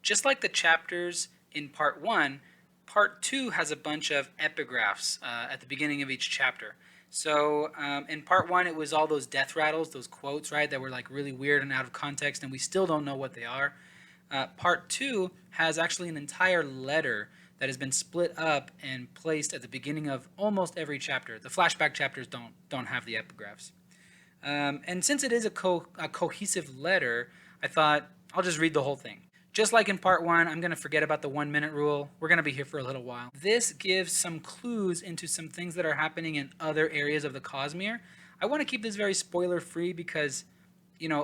Just like the chapters in part 1, part 2 has a bunch of epigraphs at the beginning of each chapter. So in part 1, it was all those death rattles, those quotes, right, that were like really weird and out of context, and we still don't know what they are. Part 2 has actually an entire letter that has been split up and placed at the beginning of almost every chapter. The flashback chapters don't have the epigraphs. And since it is a cohesive letter, I thought I'll just read the whole thing. Just like in part 1, I'm going to forget about the 1-minute rule. We're going to be here for a little while. This gives some clues into some things that are happening in other areas of the Cosmere. I want to keep this very spoiler-free because,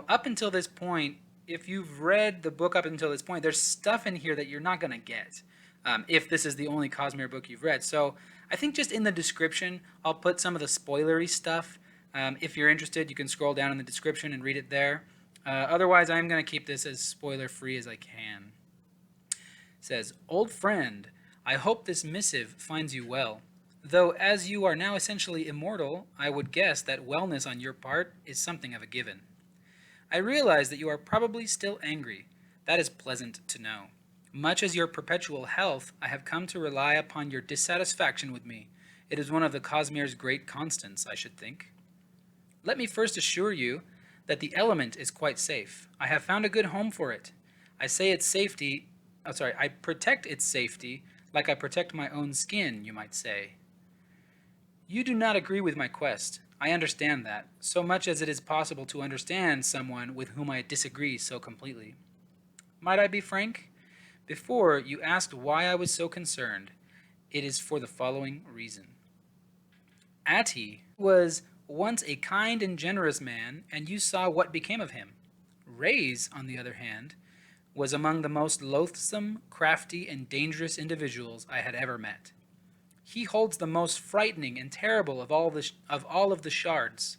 up until this point, if you've read the book up until this point, there's stuff in here that you're not going to get if this is the only Cosmere book you've read. So I think just in the description, I'll put some of the spoilery stuff. If you're interested, you can scroll down in the description and read it there. Otherwise, I'm going to keep this as spoiler-free as I can. It says, "Old friend, I hope this missive finds you well. Though as you are now essentially immortal, I would guess that wellness on your part is something of a given. I realize that you are probably still angry. That is pleasant to know. Much as your perpetual health, I have come to rely upon your dissatisfaction with me. It is one of the Cosmere's great constants, I should think. Let me first assure you that the element is quite safe. I have found a good home for it. I protect its safety like I protect my own skin, you might say. You do not agree with my quest. I understand that, so much as it is possible to understand someone with whom I disagree so completely. Might I be frank? Before, you asked why I was so concerned. It is for the following reason. Ati was once a kind and generous man, and you saw what became of him. Rayse, on the other hand, was among the most loathsome, crafty, and dangerous individuals I had ever met. He holds the most frightening and terrible of all of the shards.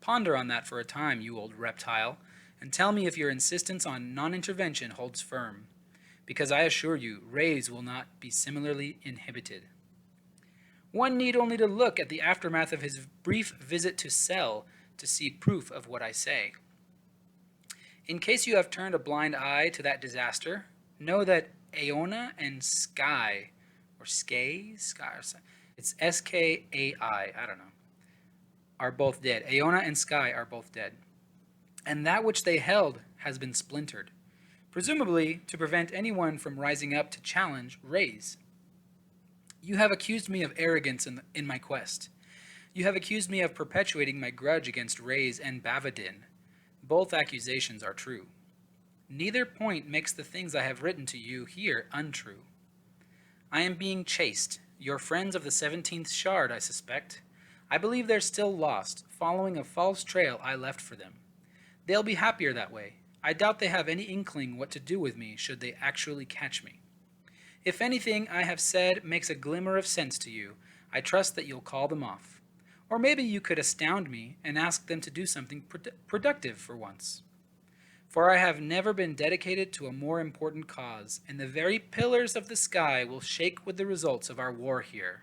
Ponder on that for a time, you old reptile, and tell me if your insistence on non-intervention holds firm, because I assure you, Rayse will not be similarly inhibited. One need only to look at the aftermath of his brief visit to Cell to see proof of what I say. In case you have turned a blind eye to that disaster, know that Aeona and Sky, or Sky, it's S-K-A-I, I don't know, are both dead. Aeona and Sky are both dead. And that which they held has been splintered, presumably to prevent anyone from rising up to challenge Rayse. You have accused me of arrogance in my quest. You have accused me of perpetuating my grudge against Rayse and Bavadin. Both accusations are true. Neither point makes the things I have written to you here untrue. I am being chased, your friends of the 17th Shard, I suspect. I believe they're still lost, following a false trail I left for them. They'll be happier that way. I doubt they have any inkling what to do with me should they actually catch me. If anything I have said makes a glimmer of sense to you, I trust that you'll call them off. Or maybe you could astound me and ask them to do something productive for once. For I have never been dedicated to a more important cause, and the very pillars of the sky will shake with the results of our war here.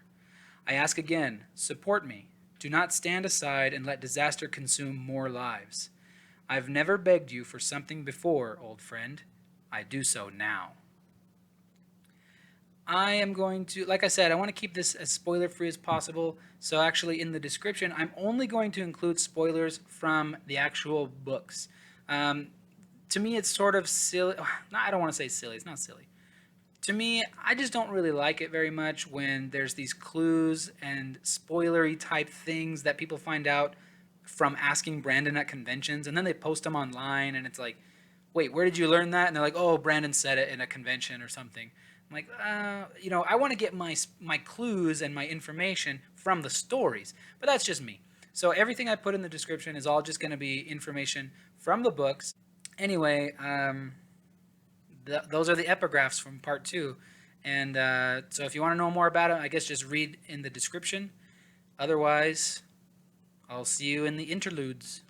I ask again, support me. Do not stand aside and let disaster consume more lives. I've never begged you for something before, old friend. I do so now. I am going to, like I said, I want to keep this as spoiler-free as possible. So actually in the description, I'm only going to include spoilers from the actual books. To me, it's sort of silly. I don't want to say silly. It's not silly. To me, I just don't really like it very much when there's these clues and spoilery type things that people find out from asking Brandon at conventions, and then they post them online, and it's like, wait, where did you learn that? And they're like, oh, Brandon said it in a convention or something. I'm like, I want to get my clues and my information from the stories, but that's just me. So everything I put in the description is all just going to be information from the books. Anyway, those are the epigraphs from part 2. And so if you want to know more about it, I guess just read in the description. Otherwise, I'll see you in the interludes.